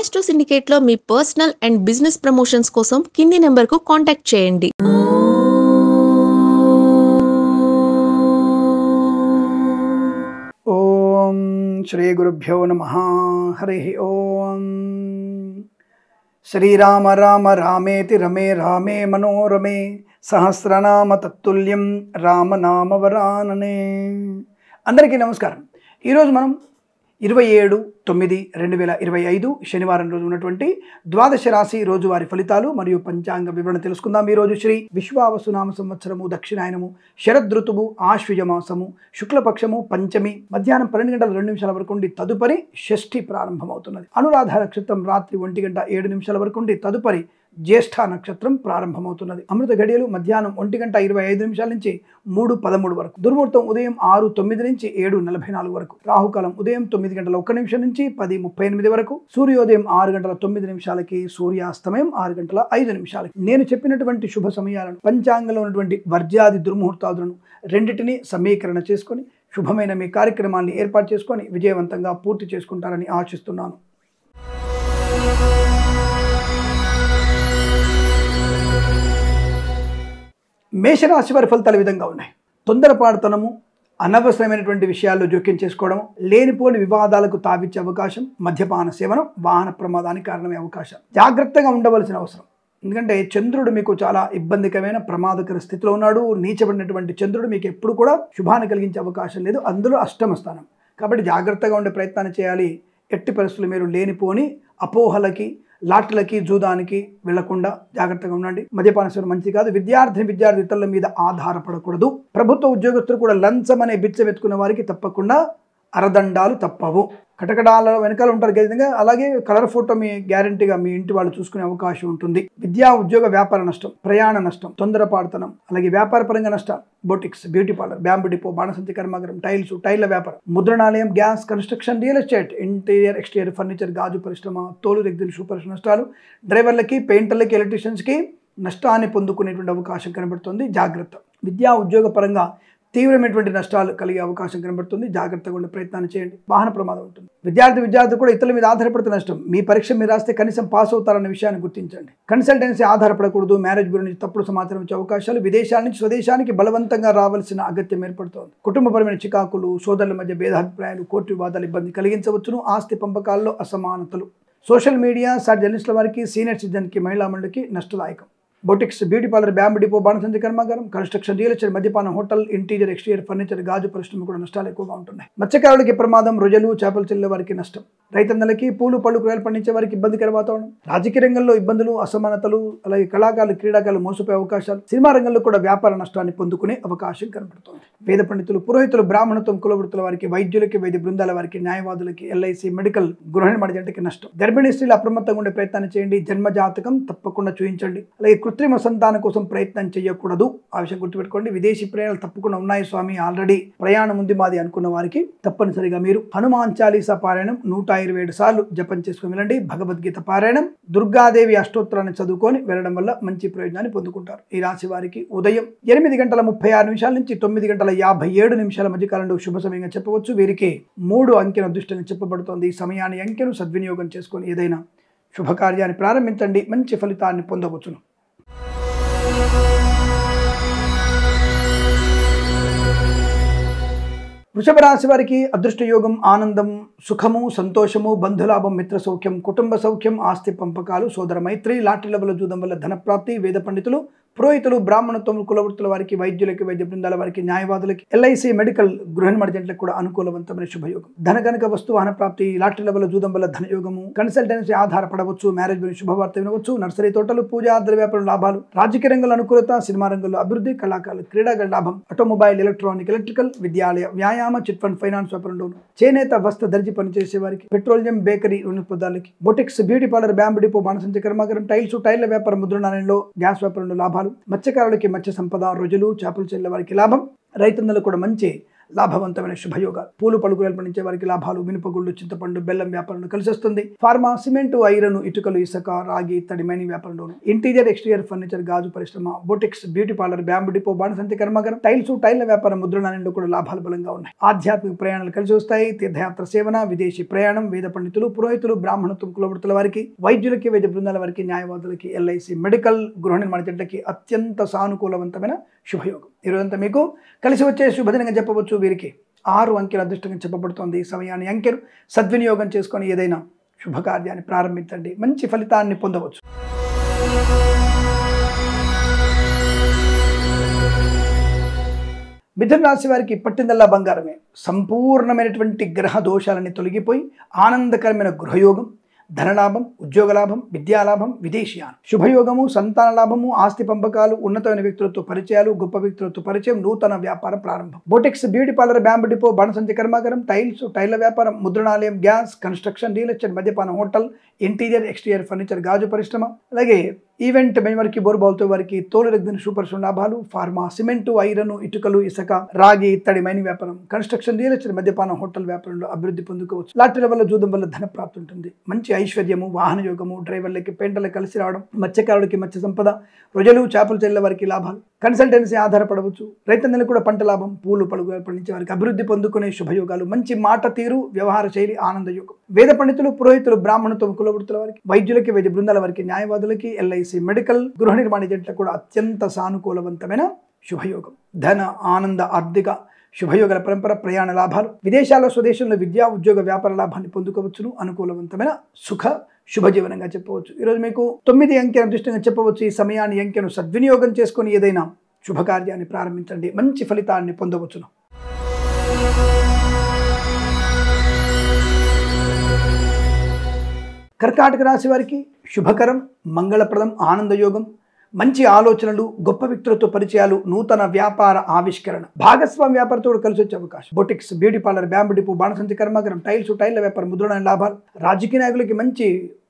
Astro సిండికేట్లో మీ personal and business promotions కోసం కింది నెంబర్కు కాంటాక్ట్ చేయండి. ఓం శ్రీ గురుభ్యో నమః. హరి ఓం. శ్రీరామ రామ రామేతి రమే రామే మనోరమే సహస్రనామ తత్తుల్యం రామనామ వరాననే. అందరికీ నమస్కారం. ఈరోజు మనం 27/9/2025 శనివారం రోజు ఉన్నటువంటి ద్వాదశ రాశి రోజువారి ఫలితాలు మరియు పంచాంగ వివరణ తెలుసుకుందాం. ఈరోజు శ్రీ విశ్వావసునామ సంవత్సరము, దక్షిణాయనము, శరదృతువు, ఆశ్వయుజ మాసము, శుక్లపక్షము, పంచమి, మధ్యాహ్నం 12:02 వరకు ఉండి తదుపరి షష్ఠి ప్రారంభమవుతున్నది. అనురాధ నక్షత్రం రాత్రి 1:07 వరకు ఉండి తదుపరి జ్యేష్ఠ నక్షత్రం ప్రారంభమవుతున్నది. అమృత గడియలు మధ్యాహ్నం 1:25 నుంచి 3:13 వరకు. దుర్ముహూర్తం ఉదయం 6:09 నుంచి 7:44 వరకు. రాహుకాలం ఉదయం 9:01 నుంచి 10:38 వరకు. సూర్యోదయం 6:09 సూర్యాస్తమయం 6:05. నేను చెప్పినటువంటి శుభ సమయాలను, పంచాంగంలో ఉన్నటువంటి వర్జ్యాది దుర్ముహూర్తాదులను రెండింటినీ సమీకరణ చేసుకొని శుభమైన మీ కార్యక్రమాన్ని ఏర్పాటు చేసుకొని విజయవంతంగా పూర్తి చేసుకుంటారని ఆశిస్తున్నాను. మేషరాశి వారి ఫలితాలు ఈ విధంగా ఉన్నాయి. తొందరపాటుతనము, అనవసరమైనటువంటి విషయాల్లో జోక్యం చేసుకోవడం, లేనిపోని వివాదాలకు తావిచ్చే అవకాశం, మద్యపాన సేవనం, వాహన ప్రమాదానికి కారణమయ్యే అవకాశం. జాగ్రత్తగా ఉండవలసిన అవసరం. ఎందుకంటే చంద్రుడు మీకు చాలా ఇబ్బందికరమైన ప్రమాదకర స్థితిలో ఉన్నాడు. నీచబడినటువంటి చంద్రుడు మీకు ఎప్పుడు కూడా శుభాన్ని కలిగించే అవకాశం లేదు. అందులో అష్టమ స్థానం కాబట్టి జాగ్రత్తగా ఉండే ప్రయత్నాన్ని చేయాలి. ఎట్టి పరిస్థితులు మీరు లేనిపోని అపోహలకి, లాట్లకి, జూదానికి వెళ్లకుండా జాగ్రత్తగా ఉండండి. మద్యపాన సేవనం మంచిది కాదు. విద్యార్థి ఇతరుల మీద ఆధారపడకూడదు. ప్రభుత్వ ఉద్యోగస్తులు కూడా లంచం అనే బిచ్చ వెతుకున్న వారికి తప్పకుండా అరదండాలు తప్పవు. కటకడాల వెనకాల ఉంటారు విధంగా. అలాగే కలర్ ఫోటో మీ గ్యారంటీగా మీ ఇంటి వాళ్ళు చూసుకునే అవకాశం ఉంటుంది. విద్యా, ఉద్యోగ, వ్యాపార నష్టం, ప్రయాణ నష్టం, తొందరపాటుతనం, అలాగే వ్యాపార పరంగా నష్టాలు, boutiques, beauty parlour, bamboo depot, బాణసంచి కర్మాగారం, టైల్స్, టైర్ల వ్యాపారం, ముద్రణాలయం, gas, construction, real estate, interior, exterior furniture, గాజు పరిశ్రమ, తోలు రెగ్జిన్, షూ పరిశ్రమ నష్టాలు, డ్రైవర్లకి, పెయింటర్లకి, ఎలక్ట్రీషియన్స్కి నష్టాన్ని పొందుకునేటువంటి అవకాశం కనబడుతుంది. జాగ్రత్త. విద్యా, ఉద్యోగ పరంగా తీవ్రమైనటువంటి నష్టాలు కలిగే అవకాశం కనబడుతుంది. జాగ్రత్తగా ఉండే ప్రయత్నాన్ని చేయండి. వాహన ప్రమాదం ఉంటుంది. విద్యార్థి కూడా ఇతరుల మీద ఆధారపడితే నష్టం. మీ పరీక్ష మీరు రాస్తే కనీసం పాస్ అవుతారన్న విషయాన్ని గుర్తించండి. కన్సల్టెన్సీ ఆధారపడకూడదు. మ్యారేజ్ బ్యూరో నుంచి తప్పుడు సమాచారం వచ్చే అవకాశాలు, విదేశాల నుంచి స్వదేశానికి బలవంతంగా రావాల్సిన అగత్యం ఏర్పడుతోంది. కుటుంబపరమైన చికాకులు, సోదరుల మధ్య భేదాభిప్రాయాలు, కోర్టు వివాదాలు ఇబ్బంది కలిగించవచ్చును. ఆస్తి పంపకాల్లో అసమానతలు. సోషల్ మీడియా, జర్నలిస్టుల వారికి, సీనియర్ సిటిజన్కి, మహిళా మండలికి నష్టదాయకం. Boutiques, beauty parlour, bamboo depot, బాణసంచి కర్మాగారం, కన్స్ట్రక్షన్, రియల్ ఎస్టేట్, మద్యపానం, హోటల్, ఇంటీరియర్, ఎక్స్టీరియర్ ఫర్నిచర్, గాజు పరిశ్రమ కూడా నష్టాలు ఎక్కువగా ఉంటున్నాయి. మత్స్యకారులకి ప్రమాదం, రొయ్యలు, చేపలు చెల్లే వారికి నష్టం. రైతన్నలకి, పూలు, పళ్ళు, కూరగాయలు పండించే వారికి ఇబ్బందికర వాతావరణం. రాజకీయ రంగంలో ఇబ్బందులు, అసమానతలు, అలాగే కళాకారులు, క్రీడాకారులు మోసపోయే అవకాశాలు. సినిమా రంగంలో కూడా వ్యాపార నష్టాన్ని పొందుకునే అవకాశం కనబడుతోంది. వేద పండితులు, పురోహితులు, బ్రాహ్మణత్వం, కులవృత్తుల వారికి, వైద్యులకి, వైద్య బృందాల వారికి, న్యాయవాదులకి, ఎల్ఐసి, మెడికల్, గృహ నిర్మాణ జంటకి నష్టం. గర్భిణీ స్త్రీలు అప్రమత్తంగా ఉండే ప్రయత్నాన్ని చేయండి. జన్మ జాతకం తప్పకుండా చూపించండి. అలాగే కృత్రిమ సంతానం కోసం ప్రయత్నం చేయకూడదు. ఆ విషయం గుర్తుపెట్టుకోండి. విదేశీ ప్రయాణాలు తప్పకుండా ఉన్నాయి స్వామి, ఆల్రెడీ ప్రయాణం ఉంది మాది అనుకున్న వారికి తప్పనిసరిగా మీరు హనుమాన్ చాలీసా పారాయణం 127 సార్లు జపం చేసుకుని వెళ్ళండి. భగవద్గీత పారాయణం, దుర్గాదేవి అష్టోత్తరాన్ని చదువుకొని వెళ్ళడం వల్ల మంచి ప్రయోజనాన్ని పొందుకుంటారు. ఈ రాశి వారికి ఉదయం 8:36 నుంచి 9:57 మధ్య కాలంలో శుభ సమయంగా చెప్పవచ్చు. వీరికి 3 అంకెల అదృష్టంగా చెప్పబడుతోంది. ఈ సమయాన్ని, అంకెను సద్వినియోగం చేసుకొని ఏదైనా శుభకార్యాన్ని ప్రారంభించండి. మంచి ఫలితాన్ని పొందవచ్చును. వృషభ రాశి వారికి అదృష్ట యోగం, ఆనందం, సుఖము, సంతోషము, బంధులాభం, మిత్ర సౌఖ్యం, కుటుంబ సౌఖ్యం, ఆస్తి పంపకాలు, సోదర మైత్రి, లాటరీల వల్ల, జూదం వల్ల ధనప్రాప్తి. వేద పండితులు, పురోహితులు, బ్రాహ్మణత్వం, కులవృత్తుల వారికి, వైద్యులకి, వైద్య బృందాల వారికి, న్యాయవాదులకి, ఎల్ఐసి, మెడికల్, గృహ నిర్మాణ జంటలకు కూడా అనుకూలవంతమైన శుభయోగం. ధనగనక వస్తు వాహన ప్రాప్తి, లాటరీల వల్ల, జూదం వల్ల ధనయోగము. కన్సల్టెన్సీ ఆధారపడవచ్చు. మ్యారేజ్ గురించి శుభవార్త వినవచ్చు. నర్సరీ తోటలు, పూజా, ద్రవ్యాపారం లాభాలు. రాజకీయ రంగంలో అనుకూలత, సినిమా రంగంలో అభివృద్ధి, కళాకారులు, క్రీడాగల లాభం. ఆటోమొబైల్, ఎలక్ట్రానిక్, ఎలక్ట్రికల్, విద్యాలయ, వ్యాయామ, చిట్ ఫండ్, ఫైనాన్స్ వ్యాపారంలోను, చేనేత, వస్త్ర, దర్జీ పనిచేసే వారికి, పెట్రోలియం, బేకరీ, రుణ పదార్థాలకి, boutiques, beauty parlour, bamboo depot, బాణసంచి కర్మాగారం, టైల్స్, టైర్ల వ్యాపారం, ముద్రణాలయంలో, గ్యాస్ వ్యాపారంలో లాభాలు. మత్స్యకారులకి మత్స్య సంపద, రొయ్యలు, చేపలు చెల్లె వారికి లాభం. రైతన్నలకు కూడా మంచి లాభవంతమైన శుభయోగాలు. పూలు పలుకులు పండించే వారికి లాభాలు. మినపగుళ్ళు, చింతపండు, బెల్లం వ్యాపారంలో కలిసి వస్తుంది. ఫార్మా, సిమెంటు, ఐరన్, ఇటుకలు, ఇసుక, రాగి, ఇత్తడి, మైనింగ్ వ్యాపారంలోను. ఇంటీరియర్, ఎక్స్టీరియర్ ఫర్నిచర్, గాజు పరిశ్రమ, boutiques, beauty parlour, bamboo depot, బాణసంచి కర్మాగారం, టైల్స్, టైల్ల వ్యాపారం, ముద్రణాలలో కూడా లాభాలు బలంగా ఉన్నాయి. ఆధ్యాత్మిక ప్రయాణాలు కలిసి వస్తాయి. తీర్థయాత్ర సేవన, విదేశీ ప్రయాణం, వేద పండితులు, పురోహితులు, బ్రాహ్మణత్వం, కులవృత్తుల వారికి, వైద్యులకి, వైద్య బృందాల వారికి, న్యాయవాదులకి, ఎల్ఐసి, మెడికల్, గృహ నిర్మాణ జట్లకి అత్యంత సానుకూలవంతమైన శుభయోగం. ఈరోజంతా మీకు కలిసి వచ్చే శుభదినంగా చెప్పవచ్చు. వీరికి 6 అంకెల అదృష్టంగా చెప్పబడుతోంది. ఈ సమయాన్ని అంకెను సద్వినియోగం చేసుకొని ఏదైనా శుభకార్యాన్ని ప్రారంభించండి. మంచి ఫలితాన్ని పొందవచ్చు. మిథున రాశి వారికి పట్టిందల్లా బంగారమే. సంపూర్ణమైనటువంటి గ్రహ దోషాలన్నీ తొలగిపోయి ఆనందకరమైన గృహయోగం, ధనలాభం, ఉద్యోగలాభం, విద్యాలాభం, విదేశీయానం, శుభయోగము, సంతాన లాభము, ఆస్తి పంపకాలు, ఉన్నతమైన వ్యక్తులతో పరిచయాలు, గొప్ప వ్యక్తులతో పరిచయం, నూతన వ్యాపారం ప్రారంభం. Boutiques, beauty parlour, bamboo depot, బాణసంచి కర్మాగారం, టైల్స్, టైల్ల వ్యాపారం, ముద్రణాలయం, గ్యాస్, కన్స్ట్రక్షన్, రియల్ ఎస్టేట్, మద్యపానం, హోటల్, ఇంటీరియర్, ఎక్స్టీరియర్ ఫర్నిచర్, గాజు పరిశ్రమ, అలాగే ఈవెంట్ వారికి, బోర్బాల్తో వారికి తోలు రగ్గిన సూపర్ లాభాలు. ఫార్మా, సిమెంటు, ఐరన్, ఇటుకలు, ఇసుక, రాగి, ఇత్తడి, మైనింగ్ వ్యాపారం, కన్స్ట్రక్షన్, రియల్ ఎస్టేట్, మద్యపానం, హోటల్ వ్యాపారంలో అభివృద్ధి పొందుకోవచ్చు. లాటరీల వల్ల, జూదం వల్ల ధన ప్రాప్తి ఉంటుంది. మంచి ఐశ్వర్యము, వాహన యోగము, డ్రైవర్లకి, పెంటలకు కలిసి రావడం, మత్స్యకారులకి మత్స్య సంపద, రొయ్యలు, చేపలు చెల్లెల వారికి లాభాలు. కన్సల్టెన్సీ ఆధారపడవచ్చు. రైతన్నలకు కూడా పంట లాభం. పూలు పలుగు పండించే వారికి అభివృద్ధి పొందుకునే శుభయోగాలు. మంచి మాట తీరు, వ్యవహార శైలి, ఆనందయోగం. వేద పండితులు, పురోహితులు, బ్రాహ్మణత్వం, కులవృత్తుల వారికి, వైద్యులకి, వైద్య బృందాల వారికి, న్యాయవాదులకి, ఎల్ఐసి, మెడికల్, గృహ నిర్మాణ జట్లకు కూడా అత్యంత సానుకూలవంతమైన శుభయోగం. ధన, ఆనంద, ఆర్థిక శుభయోగాల పరంపర, ప్రయాణ లాభాలు. విదేశాల్లో, స్వదేశంలో విద్యా, ఉద్యోగ, వ్యాపార లాభాన్ని పొందుకోవచ్చును. అనుకూలవంతమైన సుఖ శుభజీవనంగా చెప్పవచ్చు. ఈరోజు మీకు 9 అంకెల అదృష్టంగా చెప్పవచ్చు. ఈ సమయాన్ని, అంకెను సద్వినియోగం చేసుకుని ఏదైనా శుభకార్యాన్ని ప్రారంభించండి. మంచి ఫలితాన్ని పొందవచ్చును. కర్కాటక రాశి వారికి శుభకరం, మంగళప్రదం, ఆనందయోగం, మంచి ఆలోచనలు, గొప్ప వ్యక్తులతో పరిచయాలు, నూతన వ్యాపార ఆవిష్కరణ, భాగస్వామి వ్యాపారతో కలిసి వచ్చే అవకాశం. Boutiques, beauty parlour, bamboo depot, బాణసంచి కర్మాగారం, టైల్స్, టైల్ల వ్యాపారం, ముద్రణ లాభాలు. రాజకీయ నాయకులకి మంచి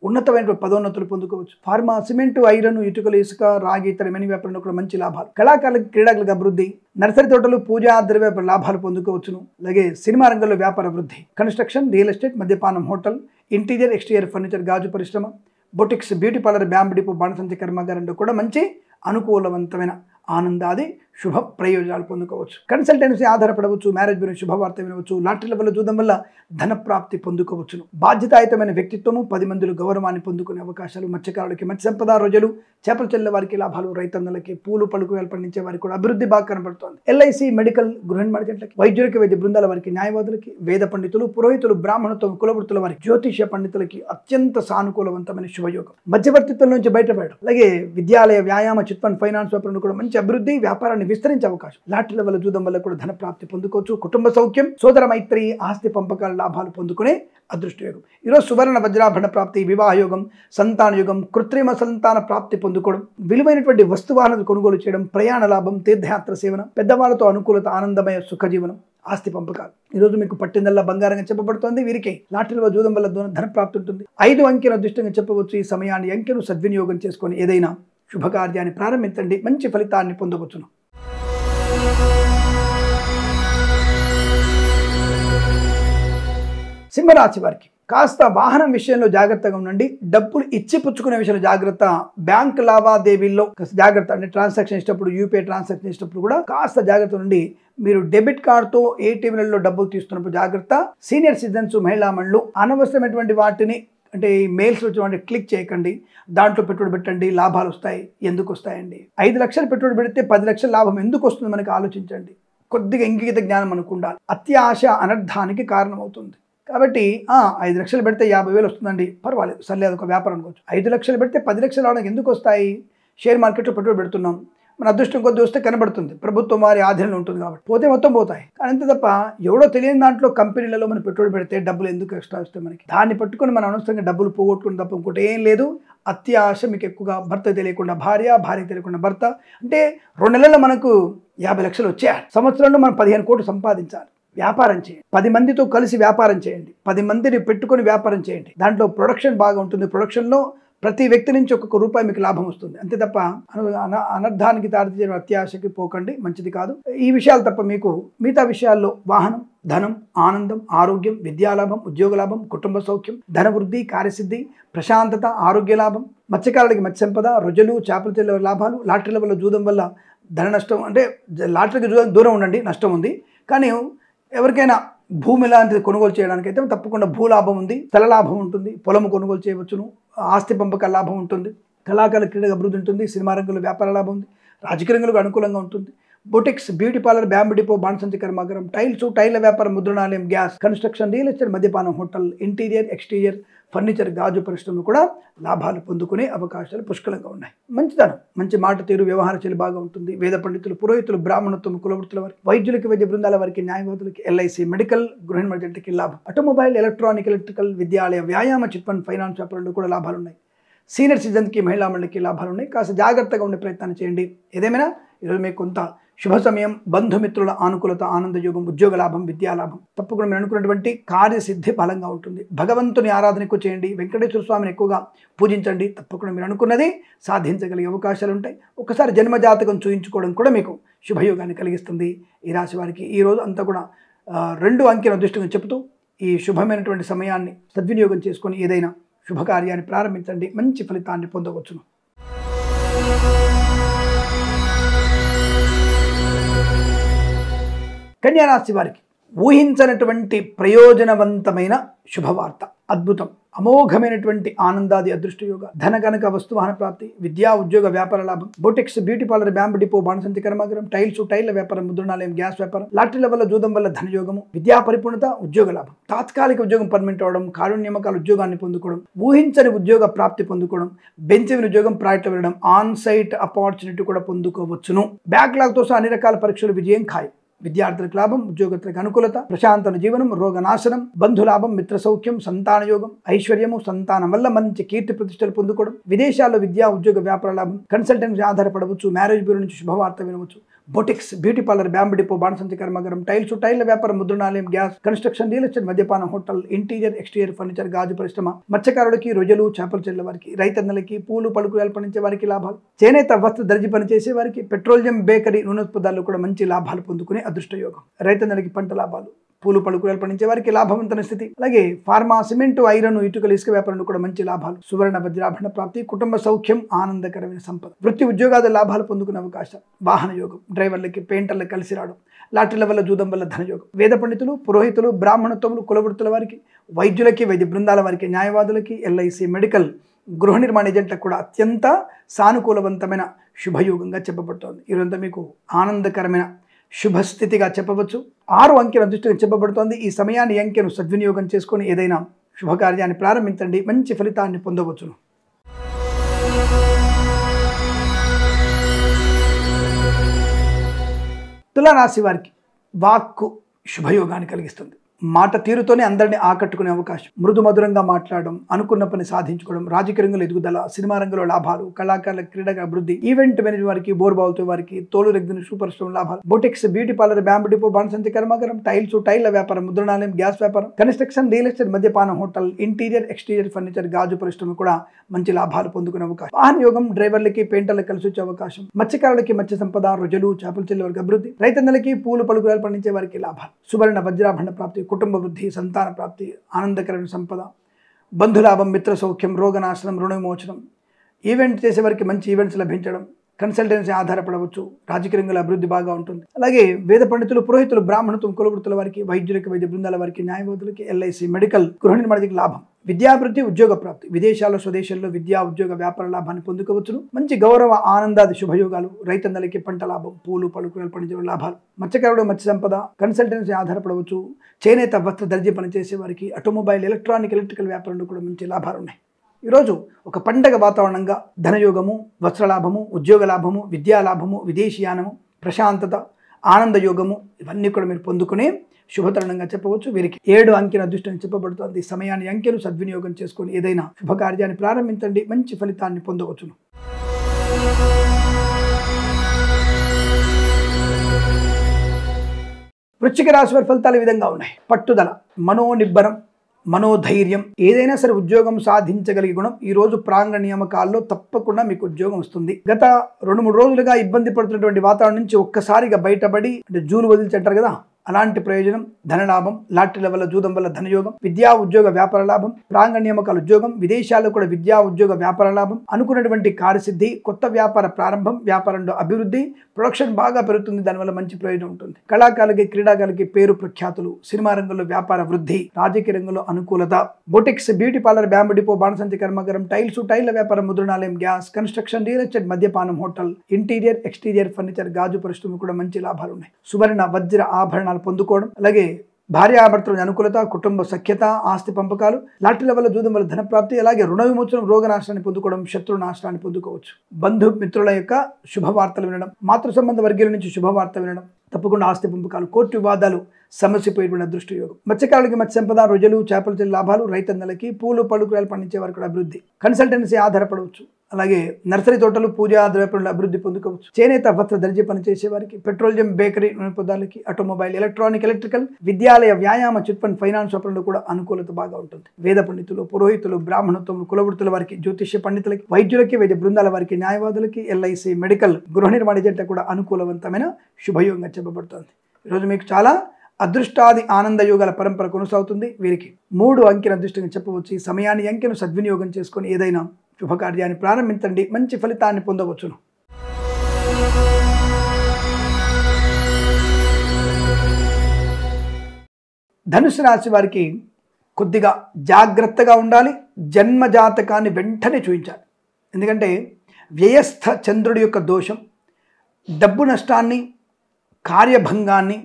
ఉన్నతమైన పదోన్నతులు పొందుకోవచ్చు. ఫార్మా, సిమెంటు, ఐరన్, ఇటుకలు, ఇసుక, రాగి, ఇతర మెని వ్యాపారంలో కూడా మంచి లాభాలు. కళాకారులకు, క్రీడాకులకు అభివృద్ధి. నర్సరీ తోటలు, పూజా ద్రవ్య వ్యాపార లాభాలు పొందుకోవచ్చును. అలాగే సినిమా రంగంలో వ్యాపార వృద్ధి. కన్స్ట్రక్షన్, రియల్ ఎస్టేట్, మద్యపానం, హోటల్, ఇంటీరియర్, ఎక్స్టీరియర్ ఫర్నిచర్, గాజు పరిశ్రమ, boutiques, beauty parlour, bamboo depot, బాణసంచి కర్మాగారంలో కూడా మంచి అనుకూలవంతమైన ఆనందాది శుభ ప్రయోజనాలు పొందుకోవచ్చు. కన్సల్టెన్సీ ఆధారపడవచ్చు. మ్యారేజ్ బ్యూరో శుభవార్త వినవచ్చు. లాటరీల వల్ల, జూదం వల్ల ధన ప్రాప్తి పొందుకోవచ్చును. బాధ్యతాయుతమైన వ్యక్తిత్వము, 10 మందిలో గౌరవాన్ని పొందుకునే అవకాశాలు. మత్స్యకారులకి మత్స్య సంపద, రోజులు, చేపలు చెల్లె వారికి లాభాలు. రైతన్నలకి, పూలు పలుకు పండించే వారికి కూడా అభివృద్ధి బాగా కనబడుతోంది. ఎల్ఐసి, మెడికల్, గృహ నిర్మాణ జట్లకి, వైద్యులకి, వైద్య బృందాల వారికి, న్యాయవాదులకి, వేద పండితులు, పురోహితులు, బ్రాహ్మణత్వం, కులవృత్తుల వారికి, జ్యోతిష్య పండితులకి అత్యంత సానుకూలవంతమైన శుభయోగం. మధ్యవర్తిత్వం నుంచి బయటపడడం. అలాగే విద్యాలయ, వ్యాయామ, చిట్ ఫండ్, ఫైనాన్స్ వ్యాపారంలో కూడా మంచి అభివృద్ధి, వ్యాపారాన్ని విస్తరించే అవకాశం. లాటరీల వల్ల, జూదం వల్ల కూడా ధన ప్రాప్తి పొందుకోవచ్చు. కుటుంబ సౌఖ్యం, సోదర మైత్రి, ఆస్తి పంపకాల లాభాలు పొందుకునే అదృష్టయోగం. ఈరోజు సువర్ణ వజ్రాభరణ ప్రాప్తి, వివాహ యోగం, సంతాన యోగం, కృత్రిమ సంతాన ప్రాప్తి పొందుకోవడం, విలువైనటువంటి వస్తువాహనాలు కొనుగోలు చేయడం, ప్రయాణ లాభం, తీర్థయాత్ర సేవన, పెద్దవాళ్ళతో అనుకూలత, ఆనందమయ సుఖజీవనం, ఆస్తి పంపకాలు. ఈరోజు మీకు పట్టిందల్లా బంగారంగా చెప్పబడుతోంది. వీరికి లాటరీల జూదం వల్ల ధన ప్రాప్తి ఉంటుంది. 5 అంకెల అదృష్టంగా చెప్పవచ్చు. ఈ సమయాన్ని, అంకెను సద్వినియోగం చేసుకొని ఏదైనా శుభకార్యాన్ని ప్రారంభించండి. మంచి ఫలితాన్ని పొందవచ్చును. సింహరాశి వారికి కాస్త వాహనం విషయంలో జాగ్రత్తగా ఉండండి. డబ్బులు ఇచ్చి పుచ్చుకునే విషయంలో జాగ్రత్త. బ్యాంక్ లావాదేవీల్లో కాస్త జాగ్రత్త. అంటే ట్రాన్సాక్షన్ ఇచ్చినప్పుడు, యూపీఐ ట్రాన్సాక్షన్ ఇచ్చినప్పుడు కూడా కాస్త జాగ్రత్త ఉండి, మీరు డెబిట్ కార్డుతో ఏటీఎంలలో డబ్బులు తీస్తున్నప్పుడు జాగ్రత్త. సీనియర్ సిటిజన్స్, మహిళా మండలు అనవసరమైనటువంటి వాటిని, అంటే ఈ మెయిల్స్ వచ్చి క్లిక్ చేయకండి. దాంట్లో పెట్టుబడి పెట్టండి, లాభాలు వస్తాయి. ఎందుకు వస్తాయండి? 5 లక్షలు పెట్టుబడి పెడితే 10 లక్షల లాభం ఎందుకు వస్తుంది మనకి ఆలోచించండి. కొద్దిగా ఇంగిత జ్ఞానం మనకు ఉండాలి. అత్యాశ అనర్థానికి కారణమవుతుంది. కాబట్టి 5 లక్షలు పెడితే 50,000 వస్తుందండి, పర్వాలేదు, సర్లే, అదొక వ్యాపారం అనుకోవచ్చు. 5 లక్షలు పెడితే 10 లక్షలు రావడానికి ఎందుకు వస్తాయి? షేర్ మార్కెట్లో పెట్టుబడి పెడుతున్నాం, మన అదృష్టం కొద్ది వస్తే కనబడుతుంది. ప్రభుత్వం వారి ఆధీనంలో ఉంటుంది కాబట్టి. పోతే మొత్తం పోతాయి. కానీ అంతే తప్ప ఎవడో తెలియని దాంట్లో కంపెనీలలో మనం పెట్టుబడి పెడితే డబ్బులు ఎందుకు ఎక్స్ట్రా వస్తాయి మనకి? దాన్ని పట్టుకొని మనం అనవసరంగా డబ్బులు పోగొట్టుకుని తప్ప ఇంకోటి ఏం లేదు. అత్యాశ మీకు ఎక్కువగా. భర్త తెలియకుండా భార్య, భార్య తెలియకుండా భర్త. అంటే 2 నెలల్లో మనకు 50 లక్షలు వచ్చాయి. సంవత్సరంలో మనం 15 కోట్లు సంపాదించాలి. వ్యాపారం చేయండి. 10 మందితో కలిసి వ్యాపారం చేయండి. 10 మందిని పెట్టుకొని వ్యాపారం చేయండి. దాంట్లో ప్రొడక్షన్ బాగా ఉంటుంది. ప్రొడక్షన్లో ప్రతి వ్యక్తి నుంచి ఒక్కొక్క రూపాయి మీకు లాభం వస్తుంది, అంతే తప్ప అనర్థానికి దారితీసిన అత్యాశకి పోకండి, మంచిది కాదు. ఈ విషయాలు తప్ప మీకు మిగతా విషయాల్లో వాహనం, ధనం, ఆనందం, ఆరోగ్యం, విద్యాలాభం, ఉద్యోగ లాభం, కుటుంబ సౌఖ్యం, ధనవృద్ధి, కార్యసిద్ధి, ప్రశాంతత, ఆరోగ్య లాభం, మత్స్యకారులకి మత్స్య సంపద, రొజలు, చేపల చెల్లె లాభాలు, లాటరీల వల్ల జూదం వల్ల ధన నష్టం, అంటే లాటరీకి దూరం ఉండండి, నష్టం ఉంది. కానీ ఎవరికైనా భూమి లాంటిది కొనుగోలు చేయడానికి అయితే తప్పకుండా భూలాభం ఉంది, స్థల లాభం ఉంటుంది, పొలము కొనుగోలు చేయవచ్చును, ఆస్తి పంపకాల లాభం ఉంటుంది, కళాకారుల క్రీడ అభివృద్ధి ఉంటుంది, సినిమా రంగంలో వ్యాపార లాభం ఉంది, రాజకీయ రంగంలో అనుకూలంగా ఉంటుంది. Boutiques, beauty parlour, bamboo depot, బాణసంచి కర్మాగారం, టైల్స్, టైల్ల వ్యాపారం, ముద్రణాలయం, గ్యాస్, కన్స్ట్రక్షన్, రియల్ ఎస్టేట్, మద్యపానం, హోటల్, ఇంటీరియర్, ఎక్స్టీరియర్, ఫర్నిచర్, గాజు పరిశ్రమలు కూడా లాభాలు పొందుకునే అవకాశాలు పుష్కలంగా ఉన్నాయి. మంచితనం, మంచి మాట తీరు, వ్యవహార శైలి బాగా ఉంటుంది. వేద పండితులు, పురోహితులు, బ్రాహ్మణత్వం, కులవృత్తుల వారికి, వైద్యులకి, వైద్య బృందాల వారికి, న్యాయవాదులకి, ఎల్ఐసి, మెడికల్, గృహిణి మధ్యంటికి లాభం. ఆటోమొబైల్, ఎలక్ట్రానిక్, ఎలక్ట్రికల్, విద్యాలయ, వ్యాయామ, చిట్ ఫండ్, ఫైనాన్స్ వ్యాపారంలో కూడా లాభాలు ఉన్నాయి. సీనియర్ సిటిజన్కి, మహిళా మండలికి లాభాలు ఉన్నాయి. కాస్త జాగ్రత్తగా ఉండే ప్రయత్నాన్ని చేయండి. ఏదేమైనా ఈరోజు మీకు కొంత శుభ సమయం, బంధుమిత్రుల ఆనుకూలత, ఆనందయోగం, ఉద్యోగ లాభం, విద్యాలాభం, తప్పకుండా మీరు అనుకున్నటువంటి కార్యసిద్ధి బలంగా ఉంటుంది. భగవంతుని ఆరాధన ఎక్కువ చేయండి, వెంకటేశ్వర స్వామిని ఎక్కువగా పూజించండి, తప్పకుండా మీరు అనుకున్నది సాధించగలిగే అవకాశాలు ఉంటాయి. ఒకసారి జన్మజాతకం చూయించుకోవడం కూడా మీకు శుభయోగాన్ని కలిగిస్తుంది. ఈ రాశి వారికి ఈరోజు అంతా కూడా 2 అంకెల అదృష్టంగా చెబుతూ ఈ శుభమైనటువంటి సమయాన్ని సద్వినియోగం చేసుకొని ఏదైనా శుభకార్యాన్ని ప్రారంభించండి, మంచి ఫలితాన్ని పొందవచ్చును. కన్యా రాశి వారికి ఊహించనటువంటి ప్రయోజనవంతమైన శుభవార్త, అద్భుతం, అమోఘమైనటువంటి ఆనందాది అదృష్ట యోగ, ధన కనక వస్తువాహన ప్రాప్తి, విద్యా ఉద్యోగ వ్యాపార లాభం, boutiques, beauty parlour, bamboo depot, బాణసంచి కర్మాగారం, టైల్స్, టైల్ల వ్యాపారం, ముద్రణాలయం, గ్యాస్ వ్యాపారం, లాటరీల వల్ల జూదం వల్ల ధనయోగము, విద్యా పరిపూర్ణత, ఉద్యోగ లాభం, తాత్కాలిక ఉద్యోగం పర్మనెంట్ అవడం, కారుణ్యమకాల ఉద్యోగాన్ని పొందుకోవడం, ఊహించని ఉద్యోగ ప్రాప్తి పొందుకోవడం, బెంచ్ ఉద్యోగం ప్రాజెక్టు వెళ్ళడం, ఆన్ సైట్ ఆపర్చునిటీ కూడా పొందుకోవచ్చును. బ్యాక్లాగ్తో సహా అన్ని రకాల పరీక్షలు విజయం ఖాయం. విద్యార్థులకు లాభం, ఉద్యోగస్తులకు అనుకూలత, ప్రశాంతన జీవనం, రోగనాశనం, బంధులాభం, మిత్ర సౌఖ్యం, సంతాన యోగం, ఐశ్వర్యము, సంతానం వల్ల మంచి కీర్తి ప్రతిష్టలు పొందుకోవడం, విదేశాల్లో విద్యా ఉద్యోగ వ్యాపార లాభం, కన్సల్టెన్సీ ఆధారపడవచ్చు, మ్యారేజ్ బ్యూరో నుంచి శుభవార్త వినవచ్చు, boutiques, beauty parlour, bamboo depot, బాణసంచి కర్మాగారం, టైల్స్, టైల్ల వ్యాపారం, ముద్రణాలయం, గ్యాస్, కన్స్ట్రక్షన్, రియల్ ఎస్టేట్, మద్యపానం, హోటల్, ఇంటీరియర్, ఎక్స్టీరియర్, ఫర్నిచర్, గాజు పరిశ్రమ, మత్స్యకారులకి, రొజలు, చేపల చెల్లె వారికి, రైతన్నలకి, పూలు పలుకురాలు పండించే వారికి లాభాలు, చేనేత వస్త్ర దర్జీ పనిచేసే వారికి, పెట్రోలియం, బేకరీ, నూనె పదార్థాలు కూడా మంచి లాభాలు పొందుకునే అదృష్ట యోగం. రైతన్నలకి పంట లాభాలు, పూలు పలుకురాలు పండించే వారికి లాభవంతమైన స్థితి. అలాగే ఫార్మా, సిమెంట్, ఐరన్, ఇటుకలు, ఇసుక వ్యాపారంలో కూడా మంచి లాభాలు, సువర్ణ వజ్రాభరణ ప్రాప్తి, కుటుంబ సౌఖ్యం, ఆనందకరమైన సంపద, వృత్తి ఉద్యోగాల లాభాలు పొందుకునే అవకాశం, వాహన యోగం, డ్రైవర్లకి, పెయింటర్లకు కలిసి రావడం, లాటరీల వల్ల జూదం వల్ల ధనయోగం, వేద పండితులు, పురోహితులు, బ్రాహ్మణత్వములు, కులవృత్తుల వారికి, వైద్యులకి, వైద్య బృందాల వారికి, న్యాయవాదులకి, ఎల్ఐసి, మెడికల్, గృహ నిర్మాణ ఏజెంట్లకు కూడా అత్యంత సానుకూలవంతమైన శుభయోగంగా చెప్పబడుతోంది. ఈరోజంతా మీకు ఆనందకరమైన శుభస్థితిగా చెప్పవచ్చు. 6 అంకెల అదృష్టంగా చెప్పబడుతోంది. ఈ సమయాన్ని, అంకెను సద్వినియోగం చేసుకొని ఏదైనా శుభకార్యాన్ని ప్రారంభించండి, మంచి ఫలితాన్ని పొందవచ్చును. తులారాశి వారికి వాక్కు శుభయోగాన్ని కలిగిస్తుంది. మాట తీరుతోనే అందరినీ ఆకట్టుకునే అవకాశం, మృదు మధురంగా మాట్లాడడం, అనుకున్న పని సాధించుకోవడం, రాజకీయ రంగంలో ఎదుగుదల, సినిమా రంగంలో లాభాలు, కళాకారుల క్రీడా అభివృద్ధి, ఈవెంట్ మేనేజ్ వారికి, బోర్బావుతో వారికి, తోలు రెగ్గిన సూపర్ స్టోన్ లాభాలు, boutiques, beauty parlour, bamboo depot, బాణసంచి కర్మాగారం, టైల్స్, టైల్ల వ్యాపారం, ముద్రణాలయం, గ్యాస్ వ్యాపారం, కన్స్ట్రక్షన్, రియల్ ఎస్టేట్, మద్యపానం, హోటల్, ఇంటీరియర్, ఎక్స్టీరియర్, ఫర్నిచర్, గాజు పరిశ్రమ కూడా మంచి లాభాలు పొందుకునే అవకాశం, వాహన యోగం, డ్రైవర్లకి, పెయింటర్లకు కలిసి వచ్చే అవకాశం, మత్స్యకారులకి మత్స్య సంపద, రొజలు, చేపల చెల్లె వారికి అభివృద్ధి, రైతన్నలకి, పూలు పలుకురాలు పండించే వారికి లాభాలు, సువర్ణ వజ్రాభరణ ప్రాప్తి, కుటుంబ వృద్ధి, సంతాన ప్రాప్తి, ఆనందకరమైన సంపద, బంధులాభం, మిత్ర సౌఖ్యం, రోగనాశనం, రుణ విమోచనం, ఈవెంట్ చేసే వారికి మంచి ఈవెంట్స్ లభించడం, కన్సల్టెన్సీ ఆధారపడవచ్చు, రాజకీయ రంగంలో అభివృద్ధి బాగా ఉంటుంది. అలాగే వేద పండితులు, పురోహితులు, బ్రాహ్మణత్వం, కులవృత్తుల వారికి, వైద్యులకి, వైద్య బృందాల వారికి, న్యాయవాదులకి, ఎల్ఐసి, మెడికల్, గృహ నిర్మాణానికి లాభం, విద్యాభివృద్ధి, ఉద్యోగ ప్రాప్తి, విదేశాల్లో, స్వదేశాల్లో విద్యా ఉద్యోగ వ్యాపార లాభాన్ని పొందుకోవచ్చును. మంచి గౌరవ, ఆనందాది శుభయోగాలు, రైతన్నలకి పంట లాభం, పూలు పలుకురాలు పండించే లాభాలు, మత్స్యకారుడు, మత్స్య సంపద, కన్సల్టెన్సీ ఆధారపడవచ్చు, చేనేత వస్త్ర దర్జీ పనిచేసే వారికి, ఆటోమొబైల్, ఎలక్ట్రానిక్, ఎలక్ట్రికల్ వ్యాపారంలో కూడా మంచి లాభాలు ఉన్నాయి. ఈరోజు ఒక పండగ వాతావరణంగా ధనయోగము, వస్త్రలాభము, ఉద్యోగ లాభము, విద్యాలాభము, విదేశీయానము, ప్రశాంతత, ఆనందయోగము, ఇవన్నీ కూడా మీరు పొందుకునే శుభతరుణంగా చెప్పవచ్చు. వీరికి 7 అంకెల అదృష్టం చెప్పబడుతుంది. ఈ సమయాన్ని, అంకెను సద్వినియోగం చేసుకొని ఏదైనా శుభకార్యాన్ని ప్రారంభించండి, మంచి ఫలితాన్ని పొందవచ్చును. వృశ్చిక రాశి వారి ఫలితాలు ఈ విధంగా ఉన్నాయి. పట్టుదల, మనోనిబ్బరం, మనోధైర్యం, ఏదైనా సరే ఉద్యోగం సాధించగలిగే గుణం ఈ రోజు ప్రాంగణ నియామకాల్లో తప్పకుండా మీకు ఉద్యోగం వస్తుంది. గత 2-3 రోజులుగా ఇబ్బంది పడుతున్నటువంటి వాతావరణం నుంచి ఒక్కసారిగా బయటపడి, అంటే జూలు వదిలిచి అంటారు కదా, అలాంటి ప్రయోజనం, ధనలాభం, లాటరీల వల్ల జూదం వల్ల ధనయోగం, విద్యా ఉద్యోగ వ్యాపార లాభం, ప్రాంగణ నియామకాల ఉద్యోగం, విదేశాల్లో కూడా విద్యా ఉద్యోగ వ్యాపార లాభం, అనుకున్నటువంటి కార్యసిద్ధి, కొత్త వ్యాపార ప్రారంభం, వ్యాపారంలో అభివృద్ధి, ప్రొడక్షన్ బాగా పెరుగుతుంది, దానివల్ల మంచి ప్రయోజనం ఉంటుంది. కళాకారులకి, క్రీడాకారులకి పేరు ప్రఖ్యాతులు, సినిమా రంగంలో వ్యాపార వృద్ధి, రాజకీయ రంగంలో అనుకూలత, boutiques, beauty parlour, bamboo depot, బాణసంచి కర్మాగారం, టైళ్ల వ్యాపారం, ముద్రణాలయం, గ్యాస్, కన్స్ట్రక్షన్, రియల్ ఎస్టేట్, మద్యపానం, హోటల్, ఇంటీరియర్, ఎక్స్టీరియర్ ఫర్నిచర్, గాజు పరిశ్రమ కూడా మంచి లాభాలు ఉన్నాయి. సువర్ణ, వజ్ర ఆభరణాలు పొందుకోవడం, అలాగే భార్యాభర్తల అనుకూలత, కుటుంబ సఖ్యత, ఆస్తి పంపకాలు, లాటరీల వల్ల జూదం వల్ల ధనప్రాప్తి, అలాగే రుణ విమోచనం, రోగ నాశనాన్ని పొందుకోవడం, శత్రు నాశనాన్ని పొందుకోవచ్చు. బంధుమిత్రుల యొక్క శుభవార్తలు వినడం, మాతృ సంబంధ వర్గీయుల నుంచి శుభవార్త వినడం, తప్పకుండా ఆస్తి పంపకాలు, కోర్టు వివాదాలు సమస్యపోయేటువంటి అదృష్ట యోగం. మత్స్యకారులకి మత్స్య సంపద, రొయ్యలు, చేపల చెల్లి లాభాలు, రైతన్నలకి పూలు పళ్ళు కూరలు పండించే వారికి కూడా అభివృద్ధి. కన్సల్టెన్సీ ఆధారపడవచ్చు, అలాగే నర్సరీ తోటలు, పూజా ద్రవ్యపనులు అభివృద్ధి పొందుకోవచ్చు. చేనేత వస్త్ర దర్జీ పనిచేసే వారికి, పెట్రోలియం, బేకరీ పదార్థాలకి, ఆటోమొబైల్, ఎలక్ట్రానిక్, ఎలక్ట్రికల్, విద్యాలయ, వ్యాయామ, చిట్ ఫండ్, ఫైనాన్స్ వ్యాపారంలో కూడా అనుకూలత బాగా ఉంటుంది. వేద పండితులు, పురోహితులు, బ్రాహ్మణత్వం, కులవృత్తుల వారికి, జ్యోతిష్య పండితులకి, వైద్యులకి, వైద్య బృందాల వారికి, న్యాయవాదులకి, ఎల్ఐసి, మెడికల్, గృహ నిర్మాణ ఏజెంట్లకు కూడా అనుకూలవంతమైన శుభయోగంగా చెప్పబడుతుంది. ఈరోజు మీకు చాలా అదృష్టాది ఆనంద యోగాల పరంపర కొనసాగుతుంది. వీరికి 3 అంకెల అదృష్టంగా చెప్పవచ్చు. ఈ సమయాన్ని, అంకెను సద్వినియోగం చేసుకొని ఏదైనా శుభకార్యాన్ని ప్రారంభించండి, మంచి ఫలితాన్ని పొందవచ్చును. ధనుసు రాశి వారికి కొద్దిగా జాగ్రత్తగా ఉండాలి. జన్మ జాతకాన్ని వెంటనే చూపించాలి. ఎందుకంటే వ్యయస్థ చంద్రుడి యొక్క దోషం డబ్బు నష్టాన్ని, కార్యభంగాన్ని,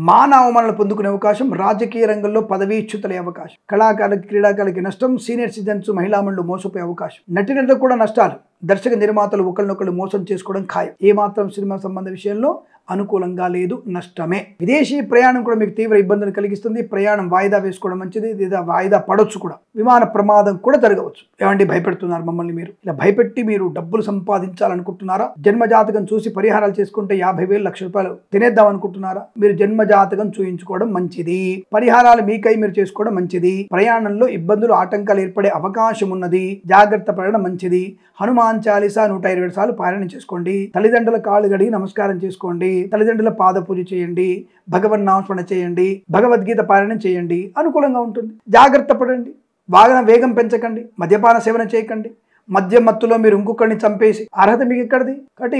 మాన అవమానాలు పొందుకునే అవకాశం, రాజకీయ రంగంలో పదవీచ్యుతులే అవకాశం, కళాకారులకి, క్రీడాకారులకి నష్టం, సీనియర్ సిటిజన్స్, మహిళా మండలు మోసపోయే అవకాశం, నటినట్లకు కూడా నష్టాలు, దర్శక నిర్మాతలు ఒకరినొకరు మోసం చేసుకోవడం ఖాయం. ఏమాత్రం సినిమా సంబంధ విషయంలో అనుకూలంగా లేదు, నష్టమే. విదేశీ ప్రయాణం కూడా మీకు తీవ్ర ఇబ్బందులు కలిగిస్తుంది. ప్రయాణం వాయిదా వేసుకోవడం మంచిది, లేదా వాయిదా పడవచ్చు కూడా. విమాన ప్రమాదం కూడా జరగవచ్చు. ఏమండి భయపెడుతున్నారు మమ్మల్ని మీరు? ఇలా భయపెట్టి మీరు డబ్బులు సంపాదించాలనుకుంటున్నారా? జన్మజాతకం చూసి పరిహారాలు చేసుకుంటే 50,000 లక్ష రూపాయలు తినేద్దాం అనుకుంటున్నారా? మీరు జన్మజాతకం చూయించుకోవడం మంచిది. పరిహారాలు మీకై మీరు చేసుకోవడం మంచిది. ప్రయాణంలో ఇబ్బందులు, ఆటంకాలు ఏర్పడే అవకాశం ఉన్నది, జాగ్రత్త పడడం మంచిది. హనుమాన్ చాలీసా 127 సార్లు పారాయణ చేసుకోండి. తల్లిదండ్రుల కాళ్ళు గడిగి నమస్కారం చేసుకోండి. తల్లిదండ్రుల పాద పూజ చేయండి. భగవన్ నామస్మరణ చేయండి. భగవద్గీత పారాయణం చేయండి. అనుకూలంగా ఉంటుంది. జాగ్రత్త పడండి. వాహన వేగం పెంచకండి. మద్యపాన సేవన చేయకండి. మద్యం మత్తులో మీరు ఇంకొకరిని చంపేసి అర్హత మీకు ఎక్కడిది? కాబట్టి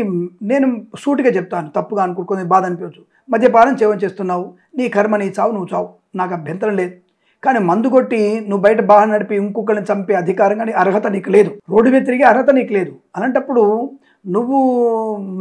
నేను సూటిగా చెప్తాను, తప్పుగా అనుకుంటుకొని బాధ అనిపించవచ్చు. మద్యపానం సేవన చేస్తున్నావు, నీ కర్మ, నీ చావు, నువ్వు చావు, నాకు అభ్యంతరం లేదు. కానీ మందు కొట్టి నువ్వు బయట బాగా నడిపి ఇంకొకరిని చంపే అధికారం కానీ అర్హత నీకు లేదు. రోడ్డు మీద తిరిగే అర్హత నీకు లేదు. అలాంటప్పుడు నువ్వు